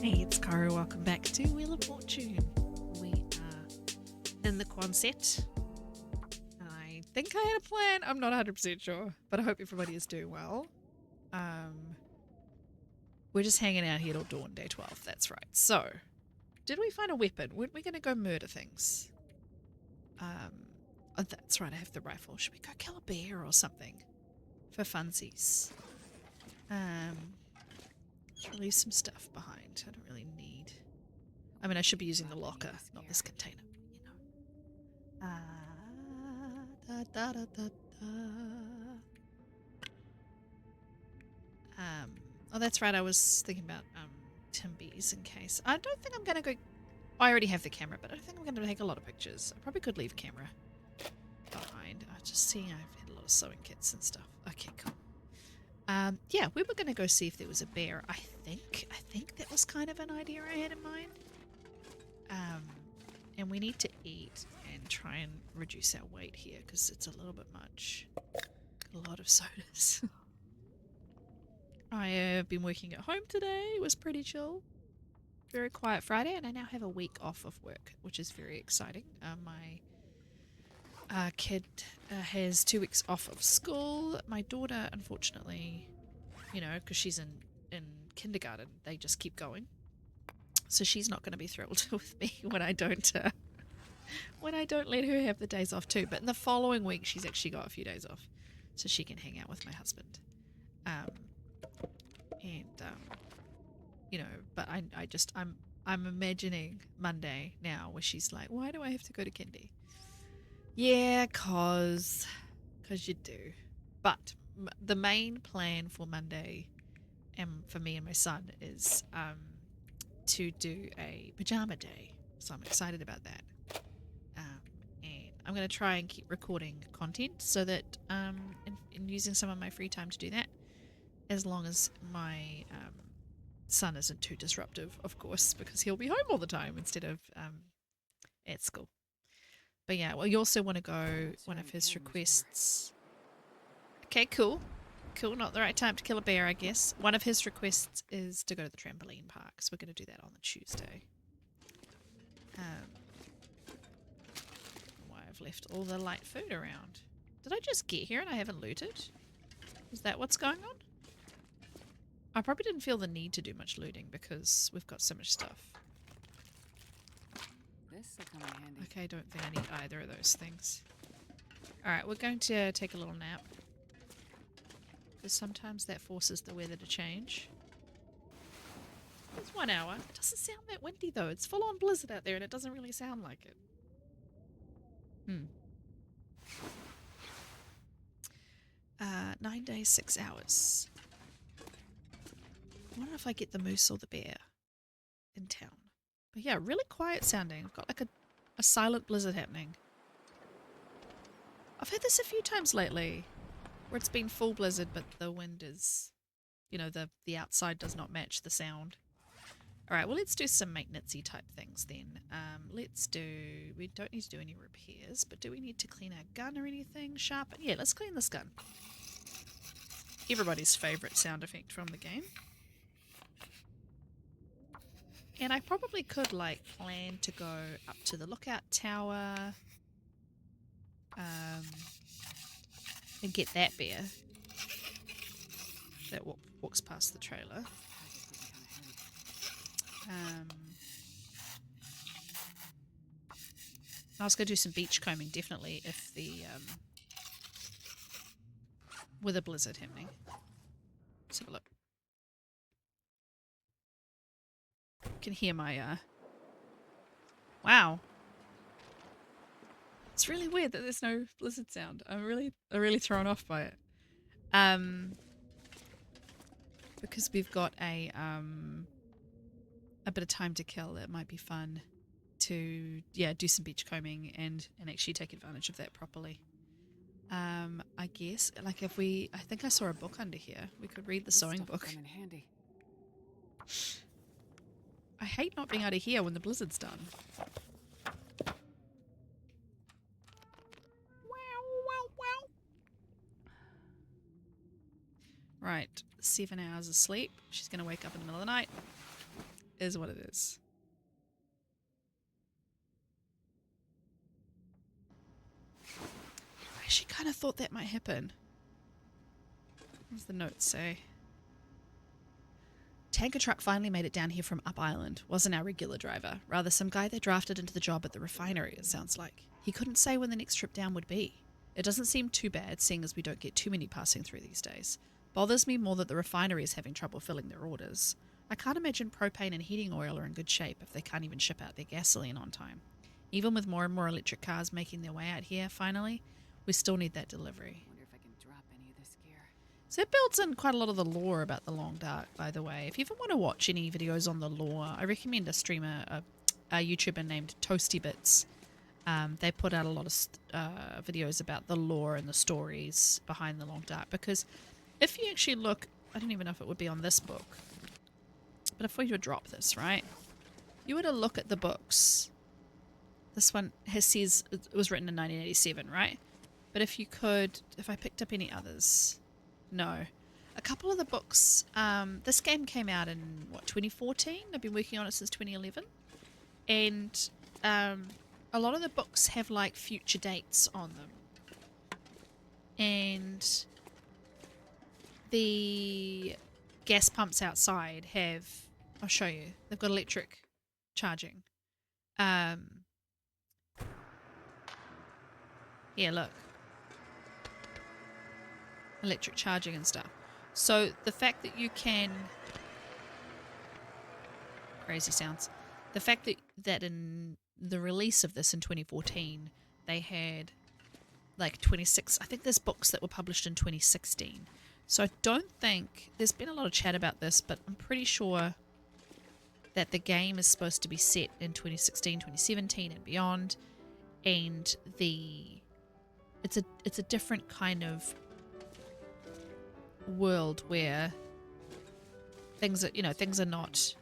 Hey, it's Karu. Welcome back to Wheel of Fortune. We are in the Quonset. I think I had a plan. I'm not 100% sure, but I hope everybody is doing well. We're just hanging out here till dawn, day 12. That's right. So, did we find a weapon? Weren't we going to go murder things? Oh, that's right. I have the rifle. Should we go kill a bear or something for funsies? Let's release some stuff behind. I don't really need. I mean, I should be using the locker, not this container. You know. Da, da, da, da, da. Oh, that's right. I was thinking about Timbies in case. I don't think I'm gonna go. I already have the camera, but I don't think I'm gonna take a lot of pictures. I probably could leave camera behind. I just see I've had a lot of sewing kits and stuff. Okay, cool. Yeah, we were gonna go see if there was a bear. I think that was kind of an idea I had in mind. And we need to eat and try and reduce our weight here because it's a little bit much. A lot of sodas. I have been working at home today. It was pretty chill. Very quiet Friday, and I now have a week off of work, which is very exciting. My kid has 2 weeks off of school. My daughter, unfortunately, because she's in kindergarten, they just keep going. So she's not going to be thrilled with me when I don't let her have the days off too. But in the following week, she's actually got a few days off, so she can hang out with my husband. But I'm imagining Monday now where she's like, why do I have to go to kindy? Yeah, cause you do. But the main plan for Monday, and for me and my son, is to do a pajama day. So I'm excited about that. And I'm going to try and keep recording content so that in using some of my free time to do that, as long as my son isn't too disruptive, of course, because he'll be home all the time instead of at school. But yeah, well, you also want to go, one of his requests. Okay, cool. Cool, not the right time to kill a bear, I guess. One of his requests is to go to the trampoline park, so we're going to do that on the Tuesday. Why I've left all the light food around. Did I just get here and I haven't looted? Is that what's going on? I probably didn't feel the need to do much looting because we've got so much stuff. This'll come in handy. Okay, I don't think I need either of those things. Alright, we're going to take a little nap. Because sometimes that forces the weather to change. It's 1 hour. It doesn't sound that windy though. It's full on blizzard out there and it doesn't really sound like it. 9 days, 6 hours. I wonder if I get the moose or the bear in town. But yeah, really quiet sounding. I've got like a silent blizzard happening. I've had this a few times lately, where it's been full blizzard, but the wind is, the outside does not match the sound. Alright, well let's do some maintenance-y type things then. We don't need to do any repairs, but do we need to clean our gun or anything? Sharpen? Yeah, let's clean this gun. Everybody's favourite sound effect from the game. And I probably could, plan to go up to the lookout tower and get that bear that walks past the trailer. I was going to do some beach combing, definitely, if with a blizzard happening. Let's have a look. You can hear my, wow. It's really weird that there's no blizzard sound. I'm really thrown off by it. Because we've got a bit of time to kill, it might be fun to, do some beach combing and actually take advantage of that properly. I guess, I think I saw a book under here. We could read the sewing book. Come in handy. I hate not being able to hear when the blizzard's done. Wow. Right, 7 hours of sleep. She's going to wake up in the middle of the night. is what it is. I actually kind of thought that might happen. What does the note say? Tanker truck finally made it down here from Up Island. Wasn't our regular driver. Rather some guy they drafted into the job at the refinery, it sounds like. He couldn't say when the next trip down would be. It doesn't seem too bad, seeing as we don't get too many passing through these days. Bothers me more that the refinery is having trouble filling their orders. I can't imagine propane and heating oil are in good shape if they can't even ship out their gasoline on time. Even with more and more electric cars making their way out here, finally, we still need that delivery. Wonder if I can drop any of this gear. So it builds in quite a lot of the lore about the Long Dark, by the way. If you ever want to watch any videos on the lore, I recommend a streamer, a YouTuber named Toasty Bits. They put out a lot of videos about the lore and the stories behind the Long Dark, because if you actually look, I don't even know if it would be on this book, but if we were to drop this, right, you were to look at the books. This one says it was written in 1987, right? But if you could, if I picked up any others, no. A couple of the books, this game came out in, what, 2014? I've been working on it since 2011. And a lot of the books have like future dates on them. And the gas pumps outside have, I'll show you, they've got electric charging. Yeah, look. Electric charging and stuff. So the fact that you can, crazy sounds, the fact that in the release of this in 2014 they had like 26, I think there's books that were published in 2016. So I don't think, there's been a lot of chat about this, but I'm pretty sure that the game is supposed to be set in 2016, 2017 and beyond, and it's a different kind of world where things are not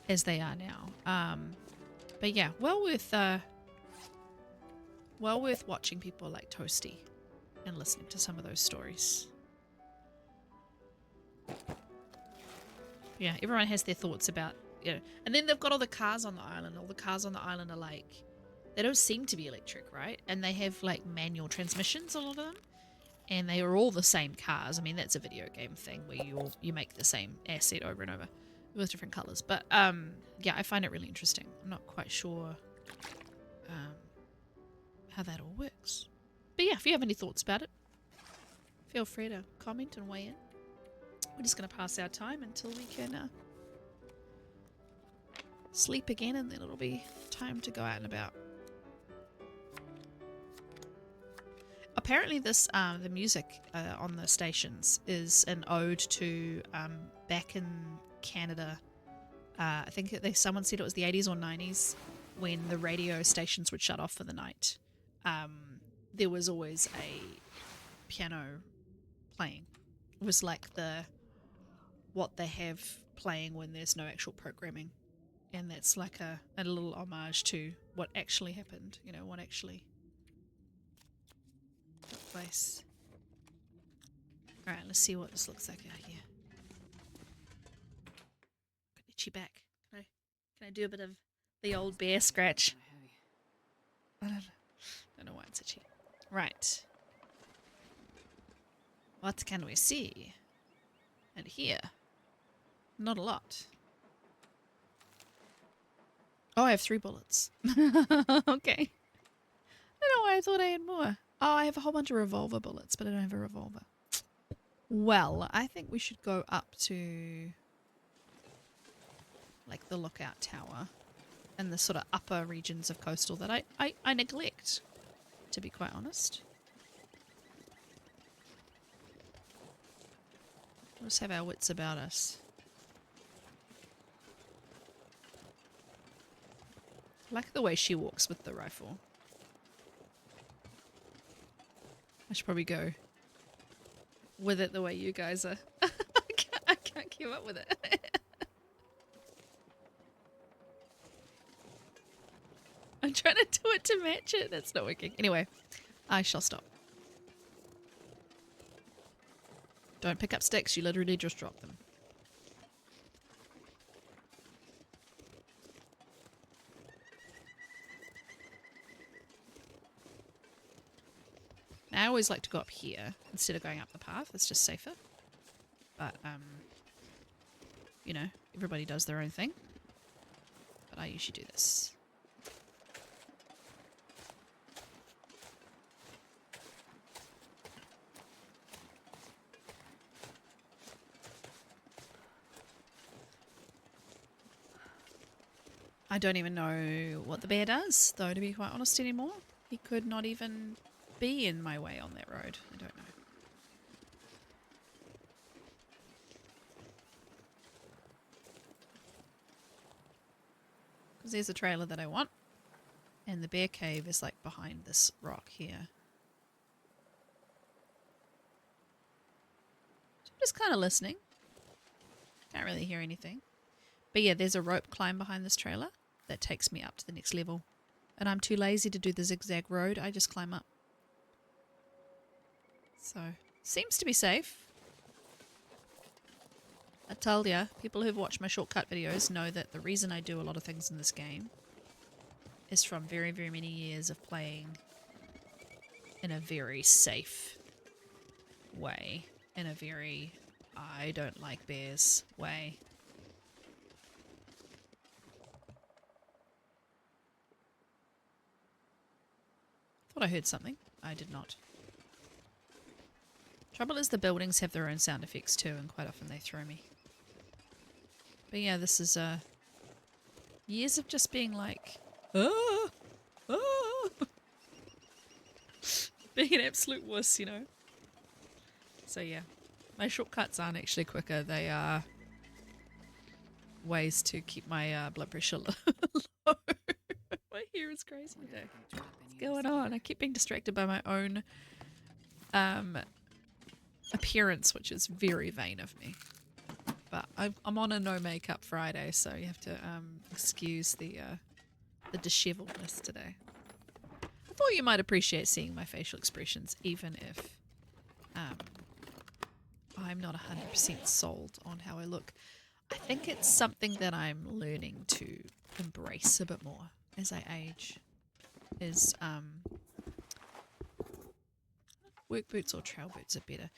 as they are now. But yeah, well worth watching people like Toasty and listening to some of those stories. Yeah, everyone has their thoughts about, and then they've got all the cars on the island. All the cars on the island are like, they don't seem to be electric, right? And they have like manual transmissions, a lot of them. And they are all the same cars. I mean, that's a video game thing where you make the same asset over and over with different colors. But yeah, I find it really interesting. I'm not quite sure how that all works. But yeah, if you have any thoughts about it, feel free to comment and weigh in. We're just going to pass our time until we can sleep again, and then it'll be time to go out and about. Apparently this, the music on the stations is an ode to back in Canada. I think someone said it was the 80s or 90s when the radio stations would shut off for the night. There was always a piano playing. It was like what they have playing when there's no actual programming. And that's like a little homage to what actually happened, what actually took place. Alright, let's see what this looks like out here. Got itchy back. Can I do a bit of the old bear scratch? I don't know why it's itchy. Right. What can we see? And here? Not a lot. Oh, I have 3 bullets. Okay. I don't know why I thought I had more. Oh, I have a whole bunch of revolver bullets, but I don't have a revolver. Well, I think we should go up to like the lookout tower and the sort of upper regions of coastal that I neglect, to be quite honest. We'll just have our wits about us. I like the way she walks with the rifle. I should probably go with it the way you guys are. I can't keep up with it. I'm trying to do it to match it. That's not working. Anyway, I shall stop. Don't pick up sticks. You literally just drop them. always like to go up here instead of going up the path. It's just safer. But, you know, everybody does their own thing. But I usually do this. I don't even know what the bear does, though, to be quite honest anymore. He could not even be in my way on that road. I don't know. Because there's a trailer that I want. And the bear cave is like behind this rock here. So I'm just kind of listening. Can't really hear anything. But yeah, there's a rope climb behind this trailer that takes me up to the next level. And I'm too lazy to do the zigzag road. I just climb up. So, seems to be safe. I told ya, people who've watched my shortcut videos know that the reason I do a lot of things in this game is from very, very many years of playing in a very safe way. In a very, I don't like bears way. Thought I heard something. I did not. Trouble is the buildings have their own sound effects too, and quite often they throw me. But yeah, this is years of just being like, ah, ah, being an absolute wuss, you know. So yeah, my shortcuts aren't actually quicker. They are ways to keep my blood pressure low. My hair is crazy today. What's going on? I keep being distracted by my own appearance, which is very vain of me. But I'm on a no makeup Friday, so you have to excuse the disheveledness today. I thought you might appreciate seeing my facial expressions, even if I'm not 100% sold on how I look. I think it's something that I'm learning to embrace a bit more as I age. Is work boots or trail boots are better.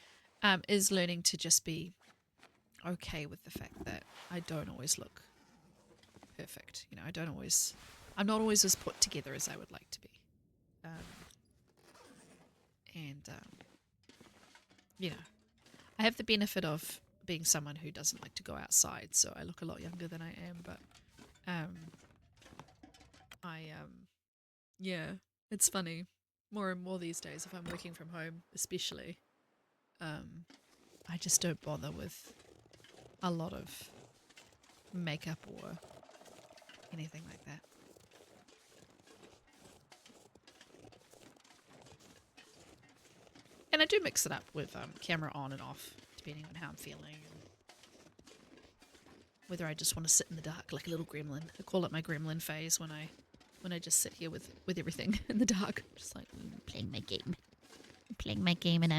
Is learning to just be okay with the fact that I don't always look perfect. You know, I'm not always as put together as I would like to be. You know, I have the benefit of being someone who doesn't like to go outside, so I look a lot younger than I am, but yeah, it's funny. More and more these days, if I'm working from home, especially, I just don't bother with a lot of makeup or anything like that. And I do mix it up with camera on and off, depending on how I'm feeling. And whether I just want to sit in the dark like a little gremlin. I call it my gremlin phase when I just sit here with everything in the dark. Just like playing my game. I'm playing my game and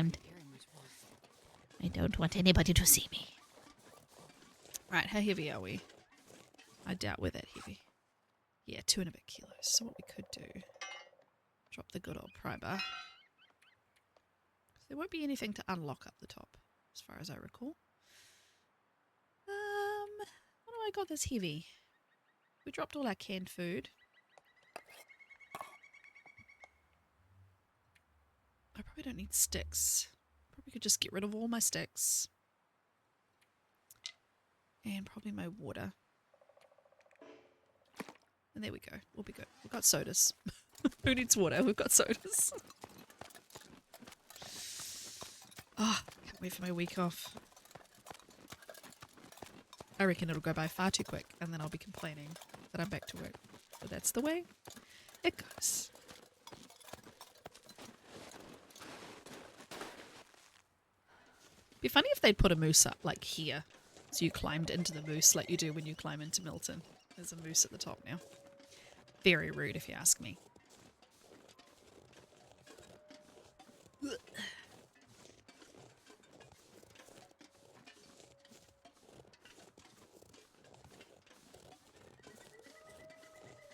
I don't want anybody to see me. Right, how heavy are we? I doubt we're that heavy. Yeah, 2 and a bit kilos. So what we could do, drop the good old pry bar. There won't be anything to unlock up the top, as far as I recall. What do I got that's heavy? We dropped all our canned food. I probably don't need sticks. Probably could just get rid of all my sticks. And probably my water. And there we go. We'll be good. We've got sodas. Who needs water? We've got sodas. Oh, can't wait for my week off. I reckon it'll go by far too quick, and then I'll be complaining that I'm back to work. But that's the way it goes. Be funny if they'd put a moose up, like here. So you climbed into the moose like you do when you climb into Milton. There's a moose at the top now. Very rude if you ask me.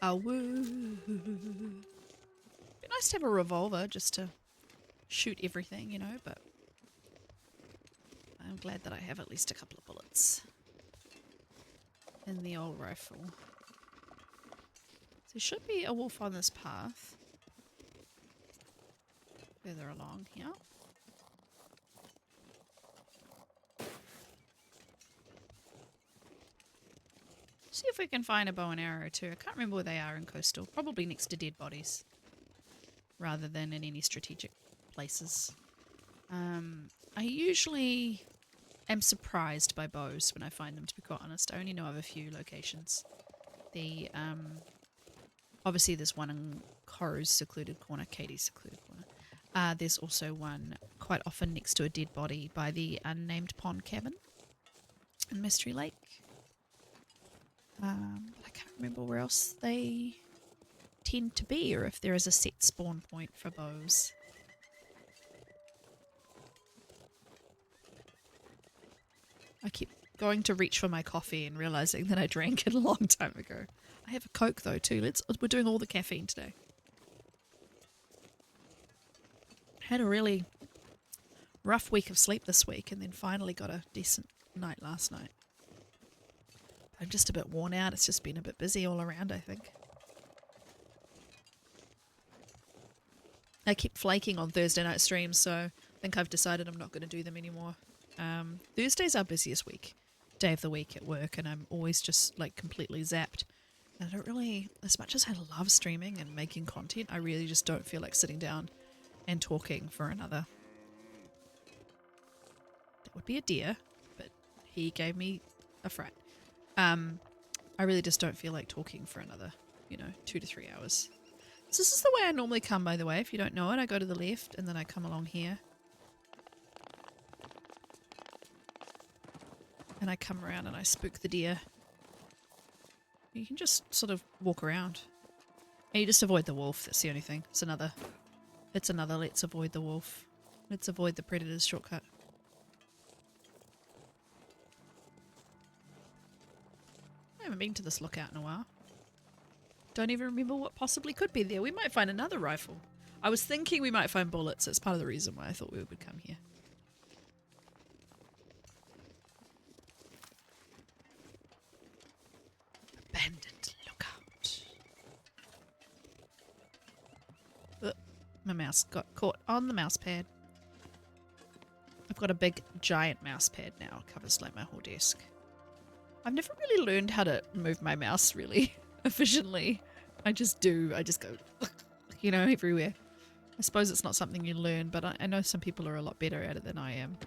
Oh, woo. Be nice to have a revolver just to shoot everything, you know, but I'm glad that I have at least a couple of bullets in the old rifle. So there should be a wolf on this path. Further along here. See if we can find a bow and arrow too. I can't remember where they are in Coastal. Probably next to dead bodies. Rather than in any strategic places. I usually am surprised by bows when I find them, to be quite honest. I only know of a few locations. The, obviously there's one in Cora's secluded corner, Katie's secluded corner. There's also one quite often next to a dead body by the unnamed pond cabin in Mystery Lake. I can't remember where else they tend to be, or if there is a set spawn point for bows. I keep going to reach for my coffee and realizing that I drank it a long time ago. I have a Coke though too. We're doing all the caffeine today. Had a really rough week of sleep this week and then finally got a decent night last night. I'm just a bit worn out. It's just been a bit busy all around, I think. I keep flaking on Thursday night streams, so I think I've decided I'm not going to do them anymore. Thursday's our busiest day of the week at work, and I'm always just like completely zapped. And I don't really, as much as I love streaming and making content, I really just don't feel like sitting down and talking for another. That would be a deer, but he gave me a fright. I really just don't feel like talking for another, 2 to 3 hours. So this is the way I normally come, by the way. If you don't know it, I go to the left and then I come along here. And I come around and I spook the deer. You can just sort of walk around. And you just avoid the wolf, that's the only thing. It's another let's avoid the wolf. Let's avoid the predator's shortcut. I haven't been to this lookout in a while. Don't even remember what possibly could be there. We might find another rifle. I was thinking we might find bullets. That's part of the reason why I thought we would come here. Abandoned lookout. My mouse got caught on the mouse pad. I've got a big, giant mouse pad now. It covers like my whole desk. I've never really learned how to move my mouse really efficiently. I just do. I just go, everywhere. I suppose it's not something you learn, but I know some people are a lot better at it than I am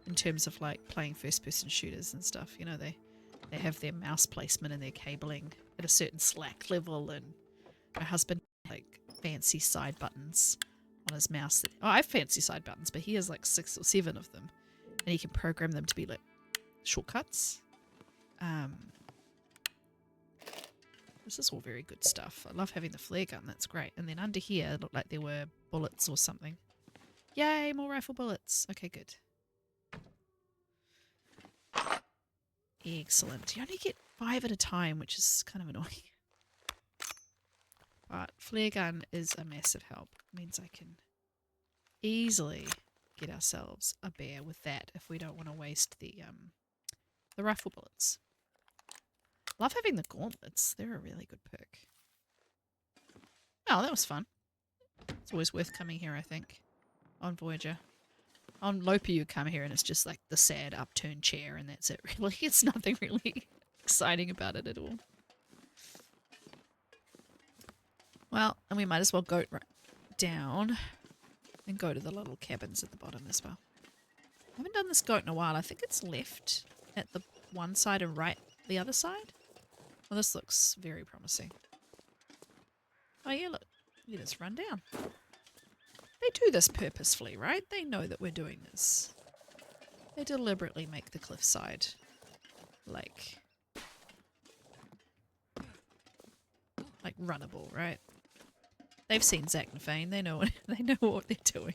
in terms of like playing first-person shooters and stuff. They have their mouse placement and their cabling at a certain slack level, and my husband like fancy side buttons on his mouse. I have fancy side buttons, but he has like 6 or 7 of them, and he can program them to be like shortcuts. This is all very good stuff. I love having the flare gun. That's great. And then under here, it looked like there were bullets or something. Yay, more rifle bullets. Okay, good. Excellent. You only get 5 at a time, which is kind of annoying. But flare gun is a massive help. It means I can easily get ourselves a bear with that if we don't want to waste the rifle bullets. Love having the gauntlets. They're a really good perk. Oh, that was fun. It's always worth coming here, I think. On Voyager. On Lopi you come here and it's just like the sad upturned chair and that's it really. It's nothing really exciting about it at all. Well, and we might as well go right down and go to the little cabins at the bottom as well. I haven't done this goat in a while. I think it's left at the one side and right the other side. Well, this looks very promising. Oh yeah, look. Let us run down. They do this purposefully, right? They know that we're doing this. They deliberately make the cliffside like runnable, right? They've seen Zack and Fane. They know what they're doing.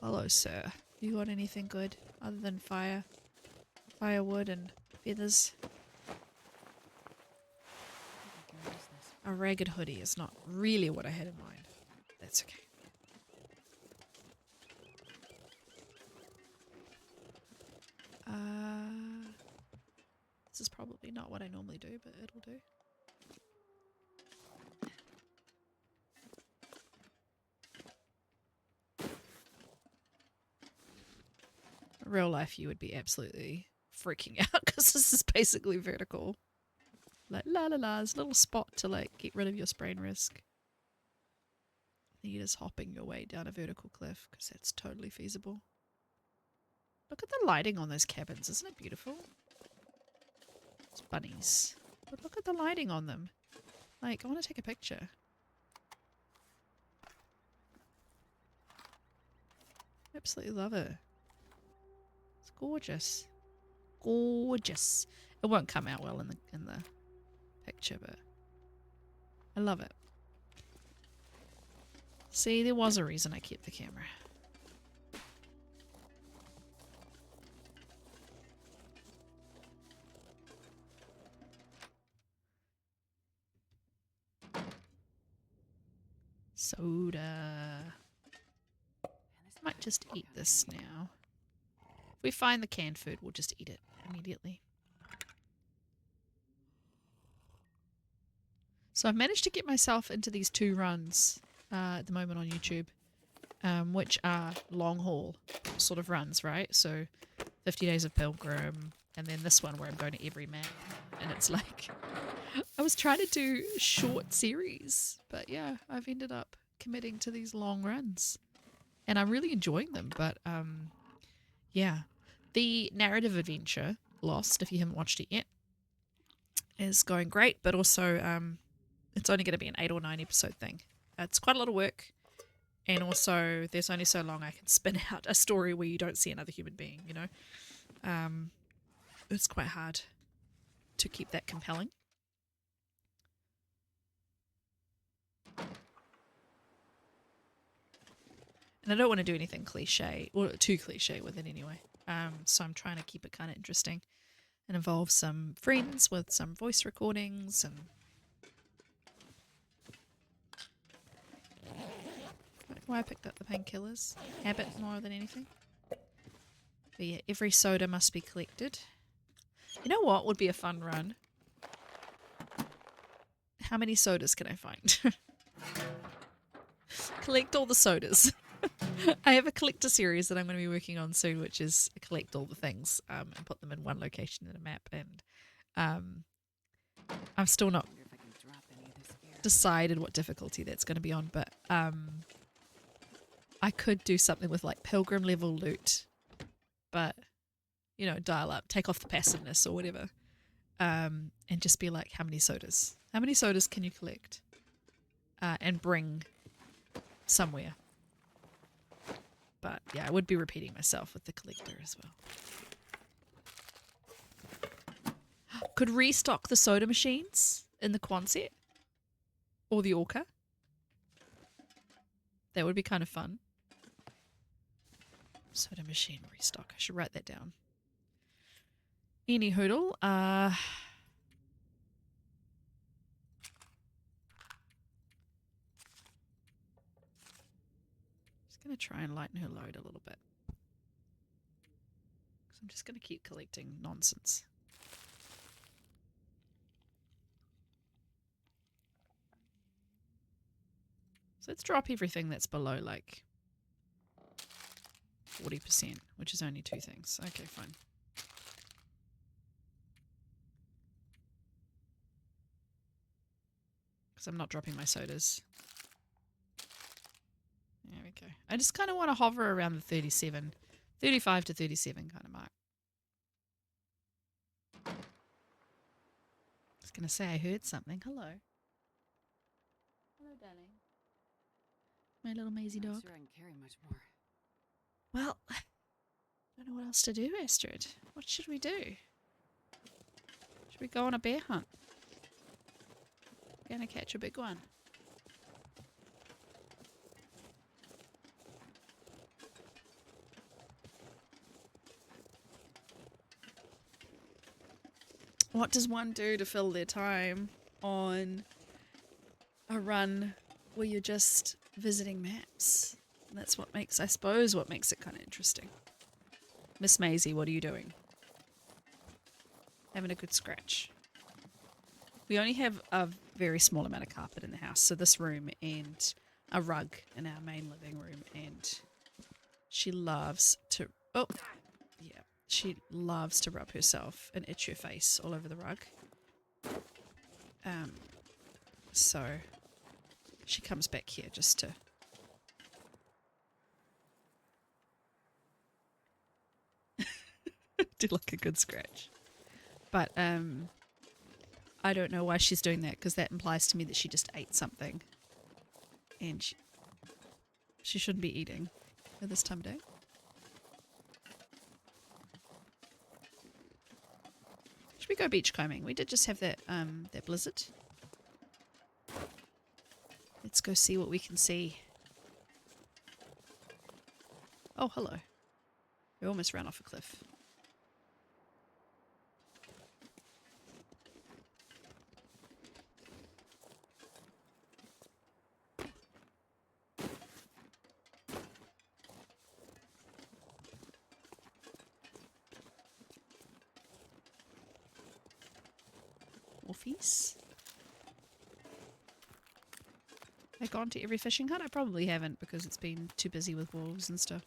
Hello, sir. You got anything good other than firewood and feathers? A ragged hoodie is not really what I had in mind. That's okay. This is probably not what I normally do, but it'll do. In real life, you would be absolutely freaking out because this is basically vertical. Like, la la la, there's a little spot to like get rid of your sprain risk. Then you're just hopping your way down a vertical cliff because that's totally feasible. Look at the lighting on those cabins, isn't it beautiful? It's bunnies. But look at the lighting on them. Like, I want to take a picture. Absolutely love it. It's gorgeous. Gorgeous. It won't come out well in the picture, but I love it. See, there was a reason I kept the camera. Soda. Might just eat this now. If we find the canned food, we'll just eat it immediately. So I've managed to get myself into these 2 runs at the moment on YouTube, which are long haul sort of runs, right? So 50 Days of Pilgrim, and then this one where I'm going to every map, and it's like I was trying to do short series, but yeah, I've ended up committing to these long runs, and I'm really enjoying them. But yeah, the narrative adventure Lost, if you haven't watched it yet, is going great, but also it's only going to be an 8 or 9 episode thing. It's quite a lot of work, and also there's only so long I can spin out a story where you don't see another human being, you know. It's quite hard to keep that compelling. And I don't want to do anything cliche, or too cliche with it anyway. So I'm trying to keep it kind of interesting and involve some friends with some voice recordings and why I picked up the painkillers. Habit more than anything. But yeah, every soda must be collected. You know what would be a fun run? How many sodas can I find? Collect all the sodas. I have a collector series that I'm going to be working on soon, which is collect all the things and put them in one location in a map. And I'm still not decided what difficulty that's going to be on, but I could do something with like pilgrim level loot, but you know, dial up, take off the passiveness or whatever, and just be like, how many sodas? How many sodas can you collect and bring somewhere? But yeah, I would be repeating myself with the collector as well. Could restock the soda machines in the Quonset or the Orca. That would be kind of fun. Soda machine restock. I should write that down. Any hoodle. Just going to try and lighten her load a little bit. Because I'm just going to keep collecting nonsense. So let's drop everything that's below like 40%, which is only 2 things. Okay, fine. Because I'm not dropping my sodas. There we go. I just kind of want to hover around the 35 to 37 kind of mark. I was going to say I heard something. Hello. Hello, darling. My little Maisie dog. I'm not sure I can carry much more. Well, I don't know what else to do, Astrid. What should we do? Should we go on a bear hunt? Gonna catch a big one. What does one do to fill their time on a run where you're just visiting maps. And that's what makes, I suppose, what makes it kind of interesting. Miss Maisie, what are you doing? Having a good scratch. We only have a very small amount of carpet in the house, so this room and a rug in our main living room, and she loves to, oh, yeah, she loves to rub herself and itch her face all over the rug. So she comes back here just to do like a good scratch. But I don't know why she's doing that, because that implies to me that she just ate something. And she shouldn't be eating at this time of day. Should we go beachcombing? We did just have that that blizzard. Let's go see what we can see. Oh, hello. We almost ran off a cliff. Wolfies? Have I gone to every fishing hut? I probably haven't, because it's been too busy with wolves and stuff.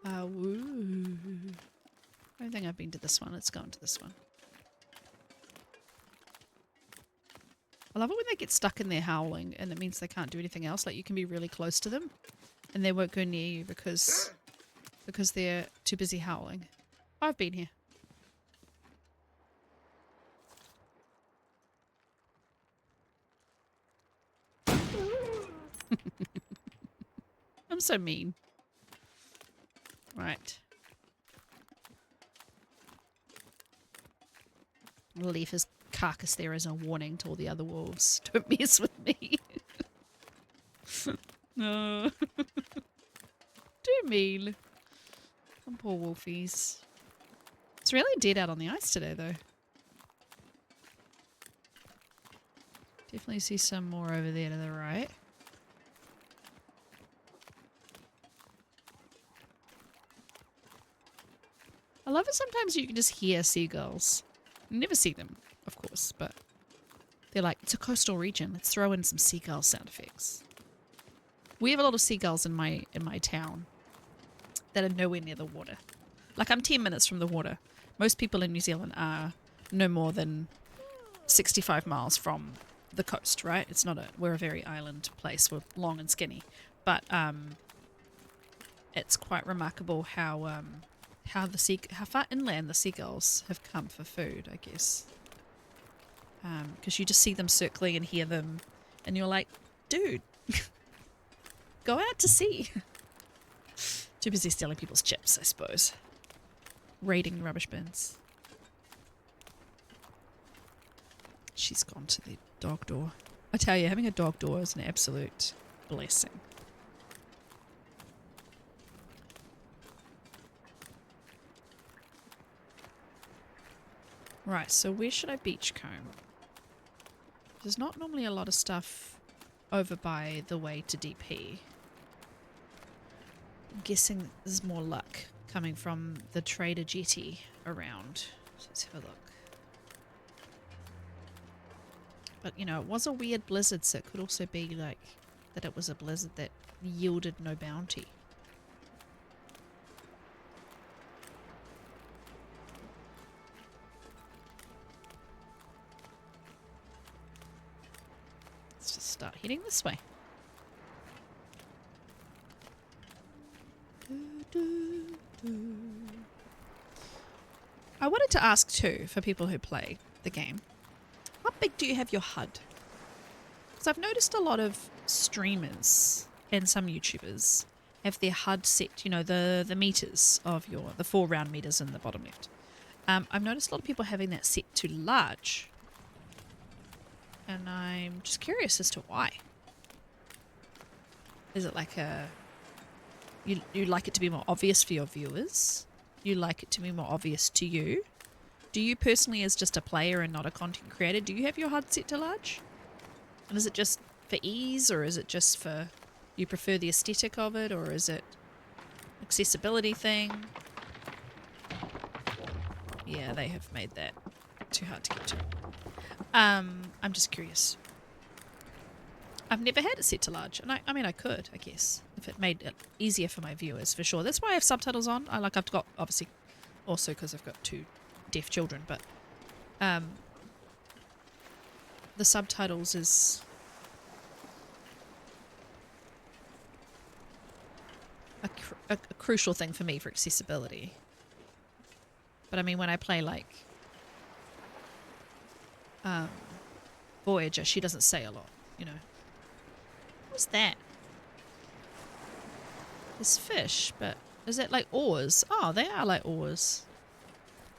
Woo. I don't think I've been to this one. Let's go into this one. I love it when they get stuck in there howling and it means they can't do anything else. Like, you can be really close to them and they won't go near you because they're too busy howling. I've been here. I'm so mean. Right. We'll leave his carcass there as a warning to all the other wolves. Don't mess with me. No. Too mean. Some poor wolfies. It's really dead out on the ice today, though. Definitely see some more over there to the right. I love it sometimes you can just hear seagulls. You never see them, of course, but they're like, it's a coastal region. Let's throw in some seagull sound effects. We have a lot of seagulls in my town that are nowhere near the water. Like, I'm 10 minutes from the water. Most people in New Zealand are no more than 65 miles from the coast, right? It's not we're a very island place. We're long and skinny. But it's quite remarkable how far inland the seagulls have come for food, I guess. Because you just see them circling and hear them, and you're like, dude, go out to sea. Too busy stealing people's chips, I suppose. Raiding rubbish bins. She's gone to the dog door. I tell you, having a dog door is an absolute blessing. Right, so where should I beachcomb? There's not normally a lot of stuff over by the way to DP. I'm guessing there's more luck coming from the trader jetty around. So let's have a look. But, you know, it was a weird blizzard, so it could also be like that it was a blizzard that yielded no bounty. Let's just start heading this way. I wanted to ask too, for people who play the game, how big do you have your HUD? Because I've noticed a lot of streamers and some YouTubers have their HUD set, you know, the meters of the 4 round meters in the bottom left. I've noticed a lot of people having that set to large. And I'm just curious as to why. Is it like you like it to be more obvious for your viewers? You like it to be more obvious to you? Do you personally, as just a player and not a content creator, do you have your HUD set to large? And is it just for ease, or is it just for you prefer the aesthetic of it, or is it accessibility thing? Yeah, they have made that too hard to get to. I'm just curious. I've never had it set to large, and I mean I could, I guess, if it made it easier for my viewers, for sure. That's why I have subtitles on. I've got, obviously, also because I've got 2 deaf children, but the subtitles is a crucial thing for me for accessibility. But I mean, when I play like Voyager, she doesn't say a lot, you know. What's that? There's fish, but is that like oars? Oh, they are like oars.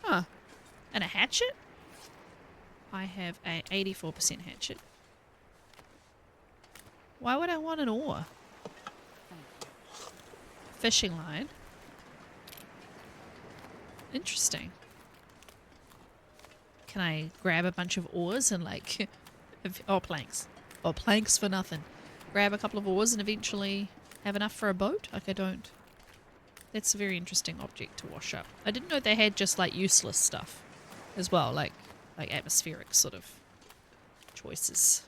Huh. And a hatchet? I have a 84% hatchet. Why would I want an oar? Fishing line. Interesting. Can I grab a bunch of oars and like... oh, planks. Oh, planks for nothing. Grab a couple of oars and eventually have enough for a boat? Like I don't... That's a very interesting object to wash up. I didn't know they had just like useless stuff as well, like atmospheric sort of choices.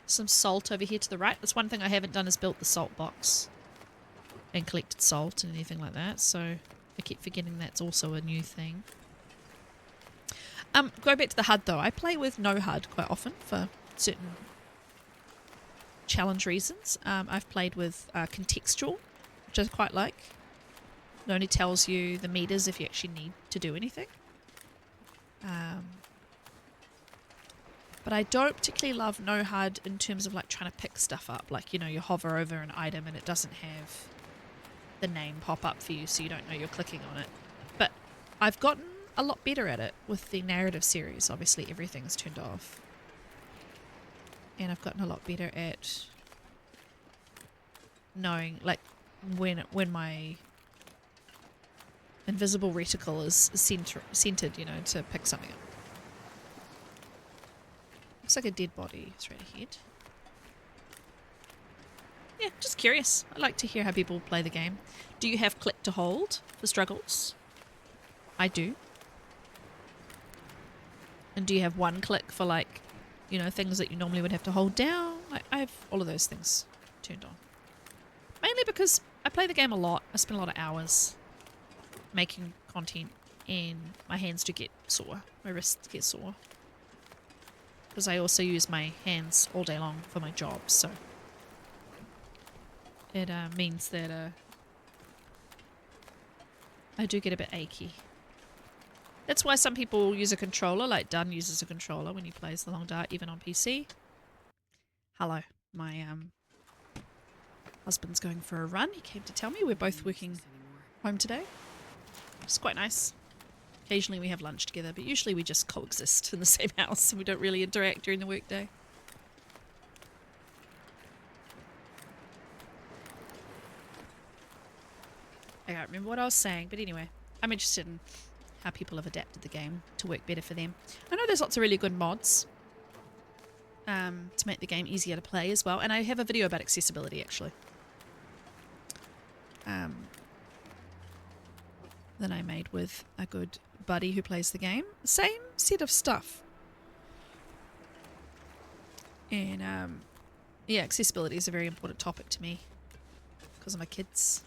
Some salt over here to the right. That's one thing I haven't done is built the salt box and collected salt and anything like that, so I keep forgetting that's also a new thing. Go back to the HUD though. I play with no HUD quite often for certain challenge reasons. I've played with contextual, which I quite like. It only tells you the meters if you actually need to do anything. But I don't particularly love no HUD in terms of like trying to pick stuff up. Like, you know, you hover over an item and it doesn't have the name pop up for you, so you don't know you're clicking on it. But I've gotten a lot better at it with the narrative series. Obviously everything's turned off. And I've gotten a lot better at knowing like when my invisible reticle is centered, you know, to pick something up. Looks like a dead body straight ahead. Yeah, just curious. I like to hear how people play the game. Do you have click to hold for struggles? I do. And do you have one click for like, you know, things that you normally would have to hold down? I have all of those things turned on. Mainly because I play the game a lot. I spend a lot of hours making content and my hands do get sore. My wrists get sore. Because I also use my hands all day long for my job, so it means that I do get a bit achy. That's why some people use a controller, like Dunn uses a controller when he plays The Long Dark, even on PC. Hello, my husband's going for a run. He came to tell me we're both working home today. It's quite nice. Occasionally we have lunch together, but usually we just coexist in the same house and we don't really interact during the workday. I can't remember what I was saying, but anyway, I'm interested in how people have adapted the game to work better for them. I know there's lots of really good mods to make the game easier to play as well, and I have a video about accessibility actually. That I made with a good buddy who plays the game. Same set of stuff. And yeah, accessibility is a very important topic to me because of my kids.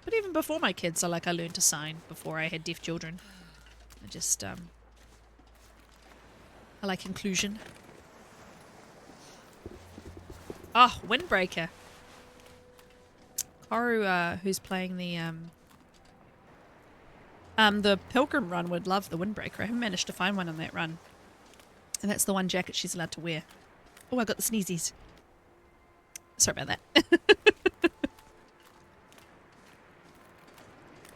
But even before my kids, I learned to sign before I had deaf children. I just I like inclusion. Oh, Windbreaker. Koru, who's playing the Pilgrim run, would love the Windbreaker. I haven't managed to find one on that run. And that's the one jacket she's allowed to wear. Oh, I got the sneezies. Sorry about that.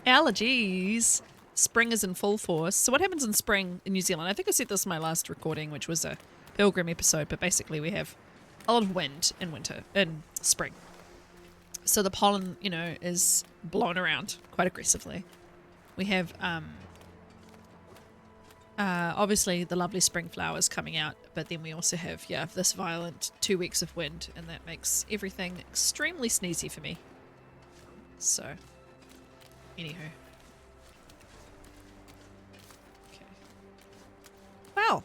Allergies. Spring is in full force. So what happens in spring in New Zealand? I think I said this in my last recording, which was a Pilgrim episode, but basically we have a lot of wind in winter, in spring. So the pollen, you know, is blown around quite aggressively. We have Obviously, the lovely spring flowers coming out, but then we also have, this violent 2 weeks of wind, and that makes everything extremely sneezy for me. So, anywho. Okay. Well,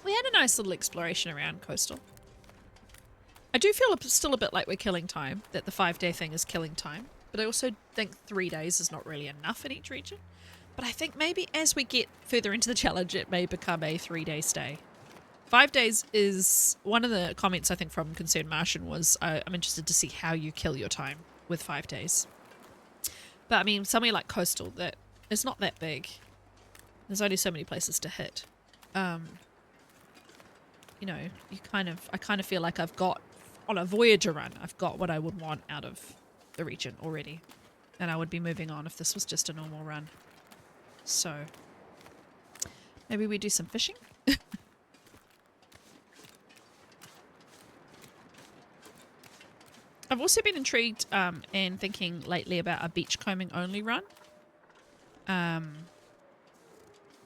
we had a nice little exploration around Coastal. I do feel still a bit like we're killing time, that the 5-day thing is killing time, but I also think 3 days is not really enough in each region. But I think maybe as we get further into the challenge, it may become a 3-day stay. 5 days is one of the comments, I think, from Concerned Martian was, I'm interested to see how you kill your time with 5 days. But I mean, somewhere like Coastal, that is not that big. There's only so many places to hit. You know, I kind of feel like I've got, on a Voyager run, I've got what I would want out of the region already. And I would be moving on if this was just a normal run. So, maybe we do some fishing? I've also been intrigued and thinking lately about a beachcombing only run.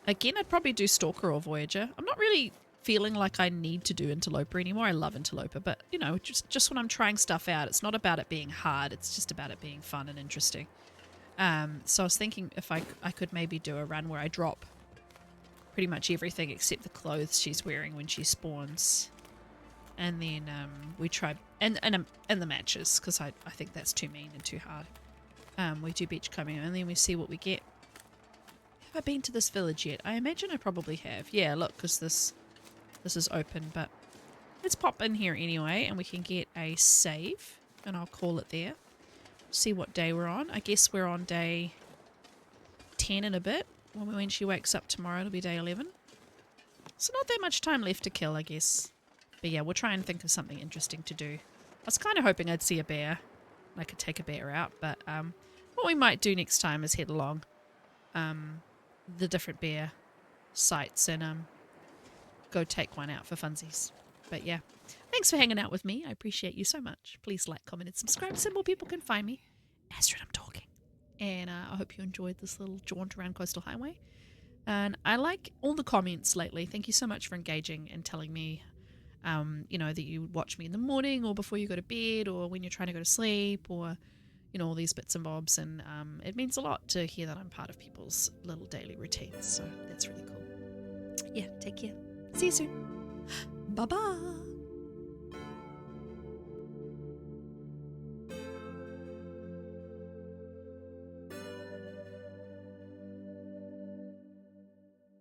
Again, I'd probably do Stalker or Voyager. I'm not really feeling like I need to do Interloper anymore. I love Interloper, but, you know, just when I'm trying stuff out, it's not about it being hard. It's just about it being fun and interesting. So I was thinking if I could maybe do a run where I drop pretty much everything except the clothes she's wearing when she spawns. And then we try... And the matches, because I think that's too mean and too hard. We do beachcombing and then we see what we get. Have I been to this village yet? I imagine I probably have. Yeah, look, because this is open, but let's pop in here anyway and we can get a save and I'll call it there. See what day we're on. I guess we're on day 10 and a bit. When she wakes up tomorrow, it'll be day 11. So not that much time left to kill, I guess. But yeah, we'll try and think of something interesting to do. I was kind of hoping I'd see a bear. I could take a bear out, but what we might do next time is head along the different bear sites and go take one out for funsies. But yeah, thanks for hanging out with me. I appreciate you so much. Please like, comment, and subscribe so more people can find me. Astrid, I'm talking. And I hope you enjoyed this little jaunt around Coastal Highway. And I like all the comments lately. Thank you so much for engaging and telling me, you know, that you watch me in the morning or before you go to bed or when you're trying to go to sleep or, you know, all these bits and bobs. And it means a lot to hear that I'm part of people's little daily routines. So that's really cool. Yeah, take care. See you soon. Bye-bye.